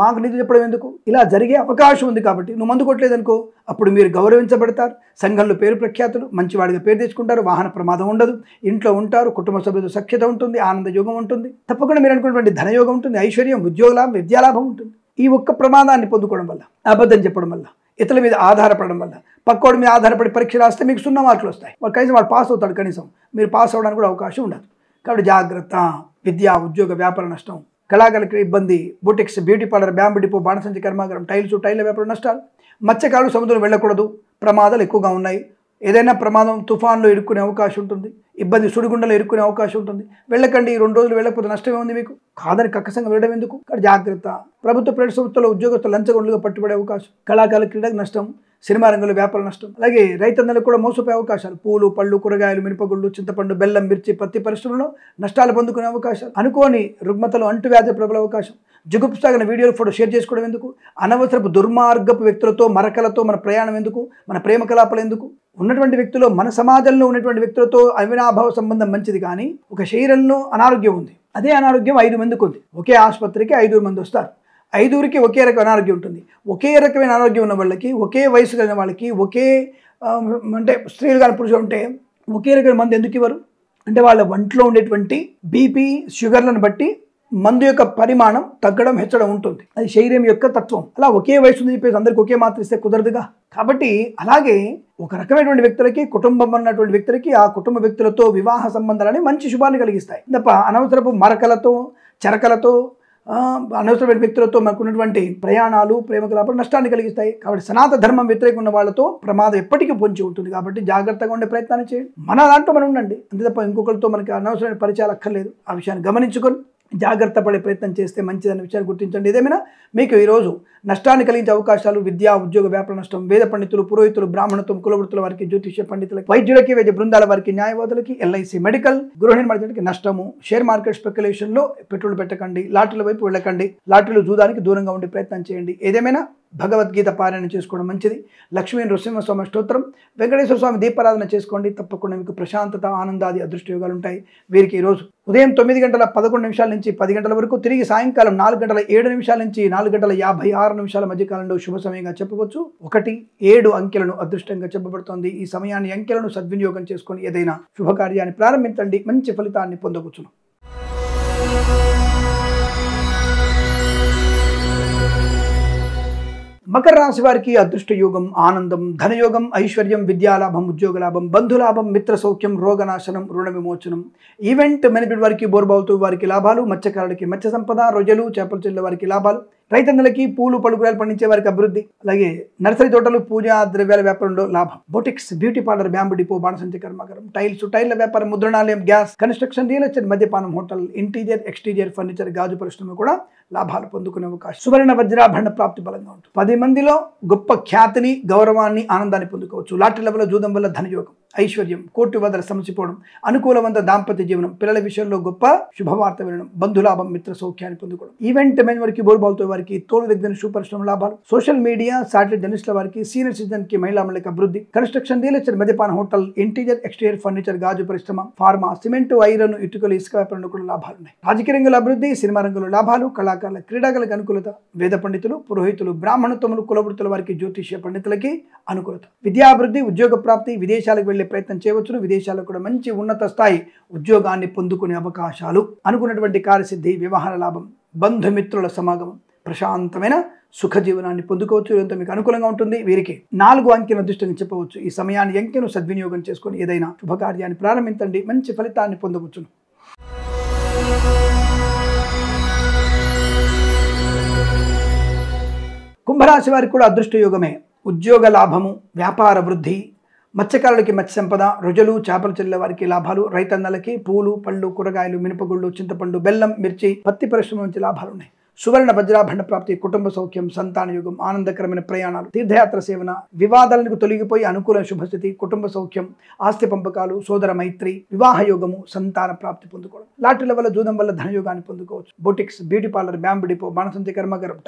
మాకు నిధి చెప్పడం ఎందుకు? ఇలా జరిగే అవకాశం ఉంది కాబట్టి నువ్వు మందు కొట్టలేదనుకో, అప్పుడు మీరు గౌరవించబడతారు. సంఘంలో పేరు ప్రఖ్యాతులు, మంచివాడిగా పేరు తెచ్చుకుంటారు. వాహన ప్రమాదం ఉండదు. ఇంట్లో ఉంటారు. కుటుంబ సభ్యులతో సఖ్యత ఉంటుంది. ఆనంద యోగం ఉంటుంది. తప్పకుండా మీరు అనుకున్నటువంటి ధనయోగం ఉంటుంది. ఐశ్వర్యం, ఉద్యోగలాభం, విద్యాలాభం ఉంటుంది. ఈ ఒక్క ప్రమాదాన్ని పొందుకోవడం వల్ల, అబద్ధం చెప్పడం వల్ల, ఇతరుల మీద ఆధారపడడం వల్ల, పక్కోడి మీద ఆధారపడి పరీక్ష రాస్తే మీకు 0 మార్కులు వస్తాయి. వాడు కనీసం వాడు పాస్ అవుతాడు, కనీసం మీరు పాస్ అవ్వడానికి కూడా అవకాశం ఉండదు. కాబట్టి జాగ్రత్త. విద్యా, ఉద్యోగ, వ్యాపార నష్టం, కళాకారులకు ఇబ్బంది, boutiques, beauty parlour, bamboo depot, బాణసంచి కర్మాగారం, టైళ్ల వ్యాపార నష్టాలు, మత్స్యకారులు సముద్రం వెళ్ళకూడదు, ప్రమాదాలు ఎక్కువగా ఉన్నాయి. ఏదైనా ప్రమాదం, తుఫాన్లో ఇరుక్కునే అవకాశం ఉంటుంది. ఇబ్బంది, సుడిగుండలో ఇరుక్కునే అవకాశం ఉంటుంది. వెళ్ళకండి. 2 రోజులు వెళ్ళకపోతే నష్టమే ఉంది మీకు. కాదని కక్కసంగా వెళ్ళడం ఎందుకు? కానీ జాగ్రత్త. ప్రభుత్వ ప్రైవేట్ సంస్థల్లో ఉద్యోగస్తులు లంచగొండలుగా పట్టుబడే అవకాశం, కళాకారుల క్రీడకు నష్టం, సినిమా రంగంలో వ్యాపార నష్టం, అలాగే రైతన్నలకు కూడా మోసపోయే అవకాశాలు, పూలు పళ్ళు, కూరగాయలు, మినపగుళ్ళు, చింతపండు, బెల్లం, మిర్చి, పత్తి పరిశ్రమలో నష్టాలు పొందుకునే అవకాశాలు, అనుకోని రుగ్మతలు, అంటువ్యాధి ప్రబల అవకాశం, జుగుప్సాగిన వీడియోలు, ఫోటో షేర్ చేసుకోవడం ఎందుకు? అనవసరపు దుర్మార్గపు వ్యక్తులతో, మరకలతో మన ప్రయాణం ఎందుకు? మన ప్రేమ కలాపాలు ఎందుకు? ఉన్నటువంటి వ్యక్తులు, మన సమాజంలో ఉన్నటువంటి వ్యక్తులతో అవినాభావ సంబంధం మంచిది. కానీ ఒక శరీరంలో అనారోగ్యం ఉంది. అదే అనారోగ్యం 5 మందికి ఉంది. ఒకే ఆసుపత్రికి 5 మంది వస్తారు. 5కి ఒకే రకమైన అనారోగ్యం ఉంటుంది. ఒకే రకమైన అనారోగ్యం ఉన్న వాళ్ళకి, ఒకే వయసు కలిగిన వాళ్ళకి, ఒకే అంటే స్త్రీలు కానీ పురుషులు ఉంటే ఒకే రకమైన మందు ఎందుకు ఇవ్వరు? అంటే వాళ్ళ ఒంట్లో ఉండేటువంటి బీపీ, షుగర్లను బట్టి మందు యొక్క పరిమాణం తగ్గడం, హెచ్చడం ఉంటుంది. అది శరీరం యొక్క తత్వం. అలా ఒకే వయసు ఉంది చెప్పేసి అందరికి ఒకే మాత్రం ఇస్తే కుదరదుగా. కాబట్టి అలాగే ఒక రకమైనటువంటి వ్యక్తులకి, కుటుంబం ఉన్నటువంటి వ్యక్తులకి, ఆ కుటుంబ వ్యక్తులతో వివాహ సంబంధాలని మంచి శుభాన్ని కలిగిస్తాయి తప్ప అనవసరపు మరకలతో, చరకలతో, అనవసరమైన వ్యక్తులతో మనకున్నటువంటి ప్రయాణాలు ప్రేమ కలాపాలు నష్టాన్ని కలిగిస్తాయి. కాబట్టి సనాతన ధర్మం వ్యతిరేకంగా ఉన్న వాళ్ళతో ప్రమాదం ఎప్పటికీ పొంచి ఉంటుంది. కాబట్టి జాగ్రత్తగా ఉండే ప్రయత్నాన్ని చేయండి. మన దాంట్లో మనం ఉండండి, అంతే తప్ప ఇంకొకరితో మనకి అనవసరమైన పరిచయాలు అక్కర్లేదు. ఆ విషయాన్ని గమనించుకొని జాగ్రత్త పడే ప్రయత్నం చేస్తే మంచిదన్న విషయాన్ని గుర్తించండి. ఏదేమైనా మీకు ఈరోజు నష్టాన్ని కలిగించే అవకాశాలు విద్యా ఉద్యోగ వ్యాపార నష్టం, వేద పండితులు, పురోహితులు, బ్రాహ్మణత్వం, కులవృత్తుల వారికి, జ్యోతిష్య పండితులకి, వైద్యులకి, వైద్య బృందాల వారికి, న్యాయవాదులకి, ఎల్ఐసి మెడికల్, గృహ నిర్మాణానికి నష్టము. షేర్ మార్కెట్ స్పెక్యులేషన్లో పెట్టుబడి పెట్టకండి. లాటరీల వైపు వెళ్ళకండి. లాటరీలు జూదానికి దూరంగా ఉండే ప్రయత్నం చేయండి. ఏదేమైనా భగవద్గీత పారాయణ చేసుకోవడం మంచిది. లక్ష్మీ నృసింహస్వామి స్తోత్రం, వెంకటేశ్వర స్వామి దీపారాధన చేసుకోండి. తప్పకుండా మీకు ప్రశాంతత, ఆనందాది అదృష్ట యోగాలు ఉంటాయి. వీరికి ఈరోజు ఉదయం 9:11 నుంచి 10 గంటల వరకు, తిరిగి సాయంకాలం 4:07 నుంచి 4:56 మధ్య కాలంలో శుభ సమయంగా చెప్పవచ్చు. 1, 7 అంకెలను అదృష్టంగా చెప్పబడుతోంది. ఈ సమయాన్ని అంకెలను సద్వినియోగం చేసుకొని ఏదైనా శుభకార్యాన్ని ప్రారంభించండి. మంచి ఫలితాన్ని పొందవచ్చును. మకర రాశి వారికి అదృష్ట యోగం, ఆనందం, ధనయోగం, ఐశ్వర్యం, విద్యాలాభం, ఉద్యోగ లాభం, బంధులాభం, మిత్ర సౌఖ్యం, రోగనాశనం, రుణ విమోచనం. ఈవెంట్ మేనేజ్మెంట్ వారికి, బోర్బావుతూ వారికి లాభాలు, మత్స్యకారులకి మత్స్య సంపద, రొయ్యలు, చేపల చెల్లె వారికి లాభాలు, రైతన్నలకి పూలు పలుకురాలు పండించే వారికి అభివృద్ధి, అలాగే నర్సరీ తోటలు, పూజా ద్రవ్యాల వ్యాపారంలో లాభం, boutiques, beauty parlour, bamboo depot, బాణసంచ కర్మాగారం, టైర్ల వ్యాపారం, ముద్రణాలయం, గ్యాస్, కన్స్ట్రక్షన్, రియల్ ఎస్టేట్, మద్యపానం, హోటల్, ఇంటీరియర్, ఎక్స్టీరియర్ ఫర్నిచర్, గాజు పరిశ్రమ కూడా లాభాలు పొందుకునే అవకాశం. సువర్ణ వజ్రాభరణ ప్రాప్తి బలంగా ఉంటుంది. 10 మందిలో గొప్ప ఖ్యాతిని, గౌరవాన్ని, ఆనందాన్ని పొందుకోవచ్చు. లాటరీ లెవెల్లో జూదం వల్ల ధనయోగం, ఐశ్వర్యం, కోటి వదల సమసిపోవడం, అనుకూలవంత దాంపత్య జీవనం, పిల్లల విషయంలో గొప్ప శుభవార్త వినడం, బంధులాభం, మిత్ర సౌఖ్యాన్ని పొందుకోవడం. ఈవెంట్ మేనేజ్ వారికి, బోర్బావుతో వారికి, తోలు దగ్గర సూపరిశ్రమ లాభాలు, సోషల్ మీడియా, శాటిలైట్ జర్నలిస్టుల వారికి, సీనియర్ సిటిజన్ కి, మహిళా మండలికి అభివృద్ధి, కన్స్ట్రక్షన్, రియల్ ఎస్టేట్, మద్యపాన, హోటల్, ఇంటీరియర్, ఎక్స్టీరియర్ ఫర్నిచర్, గాజు పరిశ్రమ, ఫార్మా, సిమెంట్, ఐరన్, ఇటుకలు, ఇసుక వ్యాపారంలో కూడా లాభాలు ఉన్నాయి. రాజకీయ రంగంలో అభివృద్ధి, సినిమా రంగంలో లాభాలు, కళాకారుల, క్రీడాకారులకు అనుకూలత, వేద పండితులు, పురోహితులు, బ్రాహ్మణత్వములు, కులవృత్తుల వారికి, జ్యోతిష్య పండితులకి అనుకూలత, విద్యాభివృద్ధి, ఉద్యోగ ప్రాప్తి, విదేశాలకు వెళ్లే ప్రయత్నం చేయవచ్చును. విదేశాల్లో కూడా మంచి ఉన్నత స్థాయి ఉద్యోగాన్ని పొందుకునే అవకాశాలు, అనుకున్నటువంటి కార్యసిద్ధి, వ్యవహార లాభం, బంధుమిత్రుల సమాగమం, ప్రశాంతమైన సుఖ జీవనాన్ని పొందుకోవచ్చు. ఇదంతా మీకు అనుకూలంగా ఉంటుంది. వీరికి 4 అంకెను అదృష్టంగా చెప్పవచ్చు. ఈ సమయాన్ని అంకెను సద్వినియోగం చేసుకొని ఏదైనా శుభకార్యాన్ని ప్రారంభించండి. మంచి ఫలితాన్ని పొందవచ్చును. కుంభరాశి వారికి కూడా అదృష్ట యోగమే. ఉద్యోగ లాభము, వ్యాపార వృద్ధి, మత్స్యకారులకి మత్స్య సంపద, రొయ్యలు, చేపల చెల్లె వారికి లాభాలు, రైతన్నలకి పూలు, పళ్ళు, కూరగాయలు, మినపగుళ్ళు, చింతపండు, బెల్లం, మిర్చి, పత్తి పరిశ్రమ నుంచి లాభాలు ఉన్నాయి. సువర్ణ వజ్రాభరణ ప్రాప్తి, కుటుంబ సౌఖ్యం, సంతాన యోగం, ఆనందకరమైన ప్రయాణాలు, తీర్థయాత్ర సేవన, వివాదాలకు తొలగిపోయి అనుకూల శుభస్థితి, కుటుంబ సౌఖ్యం, ఆస్తి పంపకాలు, సోదర మైత్రి, వివాహ యోగము, సంతాన ప్రాప్తి పొందుకోవడం. లాటరీల వల్ల, జూదం వల్ల ధనయోగాన్ని పొందుకోవచ్చు. Boutiques, beauty parlour, bamboo depot, బాణసంచ కర్మాగారం,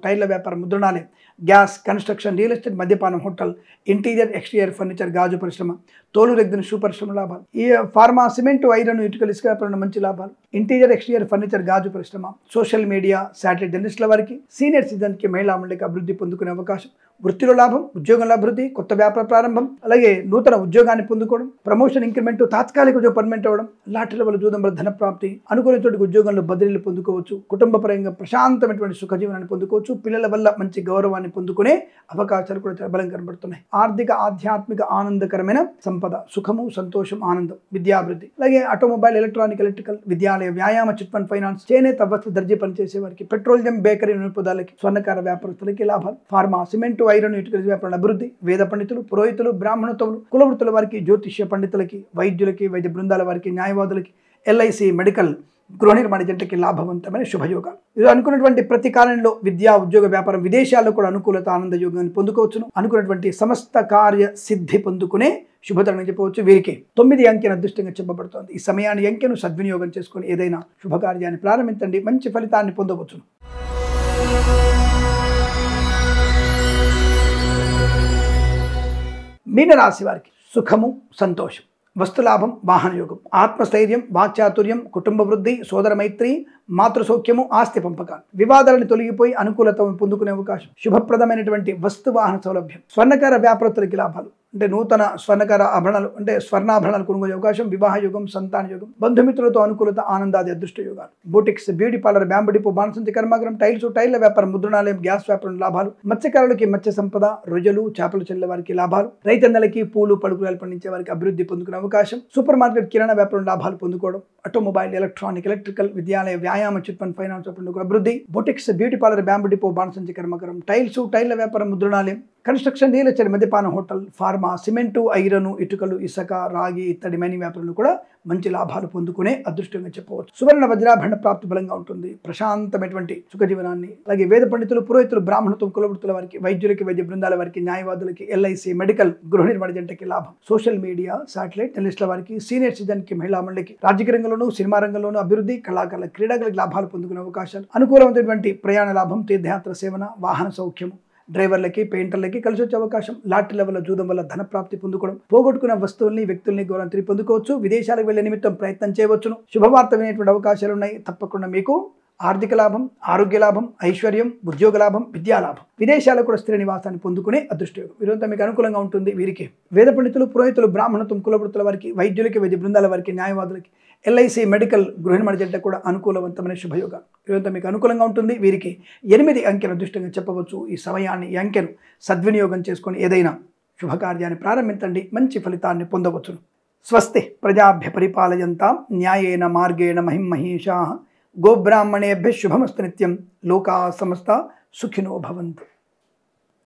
టైర్ల వ్యాపారం, ముద్రణాలయం, గ్యాస్, కన్స్ట్రక్షన్, రియల్ ఎస్టేట్, మద్యపానం, హోటల్, ఇంటీరియర్, ఎక్స్టీరియర్ ఫర్నిచర్, గాజు పరిశ్రమ, తోలు రెగ్గిన షూ పరిశ్రమ లాభాలు. ఈ ఫార్మా, సిమెంట్, ఐరన్, ఇటుకలు, ఇసుక వ్యాపారంలో మంచి లాభాలు. ఇంటీరియర్, ఎక్స్టీరియర్ ఫర్నిచర్, గాజు పరిశ్రమ, సోషల్ మీడియా, శాటిలైట్ జర్నలిస్టుల వారికి, సీనియర్ సిటిజన్కి, మహిళా మండలికి అభివృద్ధి పొందుకునే అవకాశం. వృత్తిలో లాభం, ఉద్యోగంలో అభివృద్ధి, కొత్త వ్యాపార ప్రారంభం, అలాగే నూతన ఉద్యోగాన్ని పొందుకోవడం, ప్రమోషన్, ఇంక్రిమెంట్, తాత్కాలిక ఉద్యోగం పర్మనెంట్ అవ్వడం, లాటరీల వల్ల, జూదం వల్ల ధన ప్రాప్తి, అనుకూలతోటి ఉద్యోగంలో బదిలీలు పొందుకోవచ్చు. కుటుంబ పరంగా ప్రశాంతమైనటువంటి సుఖజీవనాన్ని పొందుకోవచ్చు. పిల్లల వల్ల మంచి గౌరవాన్ని పొందుకునే అవకాశాలు కూడా చాలా బలం కనబడుతున్నాయి. ఆర్థిక, ఆధ్యాత్మిక, ఆనందకరమైన సంపద, సుఖము, సంతోషం, ఆనందం, విద్యాభివృద్ధి, అలాగే ఆటోమొబైల్, ఎలక్ట్రానిక్, ఎలక్ట్రికల్, విద్యాలయ, వ్యాయామ, చిట్ ఫండ్, ఫైనాన్స్, చేనేత, వస్త్ర, దర్జీ పనిచేసే వారికి, పెట్రోలియం, బేకరీ, నిపుణులకి, స్వర్ణకార వ్యాపారస్తులకి లాభాలు. ఫార్మా, సిమెంట్, ఐరన్, ఇటుకల వ్యాపారం అభివృద్ధి, వేద పండితులు, పురోహితులు, బ్రాహ్మణత్వములు, కులవృత్తుల వారికి, జ్యోతిష్య పండితులకి, వైద్యులకి, వైద్య బృందాల వారికి, న్యాయవాదులకి, ఎల్ఐసి మెడికల్, గృహ నిర్మాణ జంటకి లాభవంతమైన శుభయోగాలు. ఇది అనుకున్నటువంటి ప్రతి కాలంలో విద్యా, ఉద్యోగ, వ్యాపారం, విదేశాల్లో కూడా అనుకూలత, ఆనంద యోగాన్ని పొందుకోవచ్చును. అనుకున్నటువంటి సమస్త కార్య సిద్ధి పొందుకునే శుభతరంగా చెప్పవచ్చు. వీరికి 9 అంకెను అదృష్టంగా చెప్పబడుతోంది. ఈ సమయాన్ని అంకెను సద్వినియోగం చేసుకొని ఏదైనా శుభకార్యాన్ని ప్రారంభించండి. మంచి ఫలితాన్ని పొందవచ్చును. మీనరాశి వారికి సుఖము, సంతోషం, వస్తులాభం, వాహన యోగం, ఆత్మస్థైర్యం, వాక్చాతుర్యం, కుటుంబ వృద్ధి, సోదర మైత్రి, మాతృసౌఖ్యము, ఆస్తి పంపకాలు, వివాదాలను తొలగిపోయి అనుకూలత పొందుకునే అవకాశం. శుభప్రదమైనటువంటి వస్తు వాహన సౌలభ్యం, స్వర్ణకార వ్యాపారస్తులకి లాభాలు, అంటే నూతన స్వర్ణకర ఆభరణాలు అంటే స్వర్ణాభరణాలు కొనుగోలు అవకాశం, వివాహ యోగం, సంతాన యోగం, బంధుమిత్రులతో అనుకూలత, ఆనందాది అదృష్ట యోగాలు. Boutiques, beauty parlour, bamboo depot, బాణసంచి కర్మాగారం, టైల్ల వ్యాపారం, ముద్రణాలయం, గ్యాస్ వ్యాపారం లాభాలు, మత్స్యకారులకి మత్స్య సంపద, రొయ్యలు, చేపలు చెల్లె వారికి లాభాలు, రైతన్నలకి పూలు పలుకురాలు పండించే వారికి అభివృద్ధి పొందుకునే అవకాశం, సూపర్ మార్కెట్ కిరాణా వ్యాపారం లాభాలు పొందుకోవడం, ఆటోమొబైల్, ఎలక్ట్రానిక్, ఎలక్ట్రికల్, విద్యాలయ, వ్యాయామ, చిట్ ఫండ్, ఫైనాన్స్ అభివృద్ధి, boutiques, beauty parlour, bamboo depot, బాణసంచి కర్మాగారం, టైల్ల వ్యాపారం, ముద్రణాలయం, కన్స్ట్రక్షన్, నీలచరి, మద్యపాన, హోటల్, ఫార్మా, సిమెంటు, ఐరను, ఇటుకలు, ఇసుక, రాగి ఇత్తడి మైనింగ్ వ్యాపారంలో కూడా మంచి లాభాలు పొందుకునే అదృష్టంగా చెప్పవచ్చు. సువర్ణ వజ్రాభరణ ప్రాప్తి బలంగా ఉంటుంది. ప్రశాంతమైనటువంటి సుఖజీవనాన్ని, అలాగే వేద పండితులు, పురోహితులు, బ్రాహ్మణత్వం, కులవృత్తుల వారికి, వైద్యులకి, వైద్య బృందాల వారికి, న్యాయవాదులకి, ఎల్ఐసి, మెడికల్, గృహ నిర్మాణ జంటకి లాభం. సోషల్ మీడియా, శాటిలైట్, జర్నలిస్టుల వారికి, సీనియర్ సిటిజన్ కి, మహిళా మండలికి, రాజకీయ రంగంలోనూ సినిమా రంగంలోనూ అభివృద్ధి, కళాకారుల, క్రీడాకులకు లాభాలు పొందుకునే అవకాశాలు, అనుకూలమైనటువంటి ప్రయాణ లాభం, తీర్థయాత్ర సేవన, వాహన సౌఖ్యము, డ్రైవర్లకి, పెయింటర్లకి కలిసి వచ్చే అవకాశం, లాటరీ వల్ల, జూదం వల్ల ధన ప్రాప్తి పొందుకోవడం, పోగొట్టుకున్న వస్తువుల్ని, వ్యక్తుల్ని గౌరవం తిరిగి పొందుకోవచ్చు, విదేశాలకు వెళ్లే నిమిత్తం ప్రయత్నం చేయవచ్చును, శుభవార్త వినేటువంటి అవకాశాలు ఉన్నాయి. తప్పకుండా మీకు ఆర్థిక లాభం, ఆరోగ్య లాభం, ఐశ్వర్యం, ఉద్యోగ లాభం, విద్యా లాభం, విదేశాలకు కూడా స్థిర నివాసాన్ని పొందుకునే అదృష్టయోగం. వీరంతా మీకు అనుకూలంగా ఉంటుంది. వీరికి వేద పండితులు, పురోహితులు, బ్రాహ్మణత్వం, కులవృత్తుల వారికి, వైద్యులకి, వైద్య బృందాల వారికి, న్యాయవాదులకి, ఎల్ఐసి, మెడికల్, గృహ నిర్మాణ జంట కూడా అనుకూలవంతమైన శుభయోగాలు. వీరంతా మీకు అనుకూలంగా ఉంటుంది. వీరికి 8 అంకెను అదృష్టంగా చెప్పవచ్చు. ఈ సమయాన్ని, ఈ అంకెను సద్వినియోగం చేసుకొని ఏదైనా శుభకార్యాన్ని ప్రారంభించండి, మంచి ఫలితాన్ని పొందవచ్చును. స్వస్తి ప్రజాభ్య పరిపాలయంతాం న్యాయేన మార్గేణ మహిమహేషాః గోబ్రాహ్మణేభ్యః శుభమస్తు నిత్యం. లోకా సమస్తా సుఖినో భవంతు.